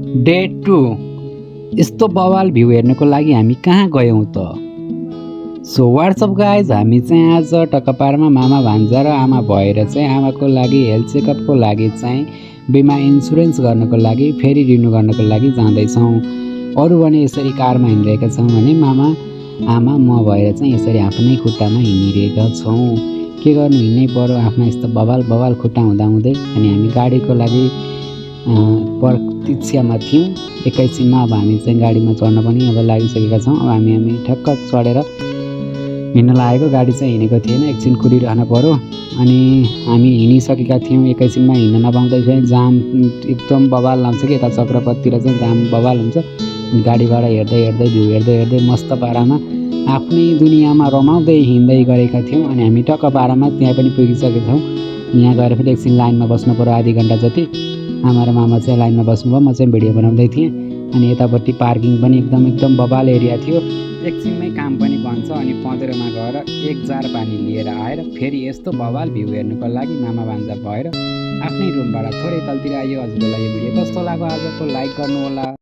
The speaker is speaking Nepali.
डे 2 यस्तो बवाल भ्यू हेर्नको लागि हामी कहाँ गयौँ त? सो वाट्सअप गाइज, हामी चाहिँ आज टकपारमा मामा भान्जा र आमा भएर चाहिँ आमाको लागि हेल्थ चेकअपको लागि चाहिँ बिमा इन्सुरेन्स गर्नको लागि फेरि रिन्यू गर्नको लागि जाँदैछौँ। अरू भने यसरी कारमा हिँडिरहेका छौँ भने मामा आमा म भएर चाहिँ यसरी आफ्नै खुट्टामा हिँडिरहेका छौँ। के गर्नु, हिँड्नै पर्यो, आफ्नो यस्तो बवाल खुट्टा हुँदाहुँदै। अनि हामी गाडीको लागि प्रतीक्षामा थियौँ। एकैछिनमा अब हामी चाहिँ गाडीमा चढ्न पनि अब लागिसकेका छौँ। अब हामी ठक्क चढेर हिँड्न लागेको, गाडी चाहिँ हिँडेको थिएन, एकछिन कुरिरहन पर्यो। अनि हामी हिँडिसकेका थियौँ, एकैछिनमा हिँड्न नपाउँदै चाहिँ जाम एकदम बवाल लाउँछ कि यता चक्रपथतिर चाहिँ जाम बवाल हुन्छ। अनि गाडीबाट हेर्दै भ्यू हेर्दै मस्त पारामा आफ्नै दुनियाँमा रमाउँदै हिँड्दै गरेका थियौँ। अनि हामी टक्क पारामा त्यहाँ पनि पुगिसकेका छौँ। यहाँ गएर फेरि एकछिन लाइनमा बस्नु पर्यो, आधी घन्टा जति। आमा र मामा चाहिँ लाइनमा बस्नुभयो, म चाहिँ भिडियो बनाउँदै थिएँ। अनि यतापट्टि पार्किङ पनि एकदम बवाल एरिया थियो। एकछिनमै काम पनि बन्छ। अनि पँधेरोमा गएर एक जार पानी लिएर आएर फेरि यस्तो बवाल भ्यू हेर्नुको लागि मामा भान्जा भएर आफ्नै रुमबाट थोरै तलतिर आयो। हजुरलाई यो भिडियो कस्तो लाग्यो आजको लाइक गर्नुहोला।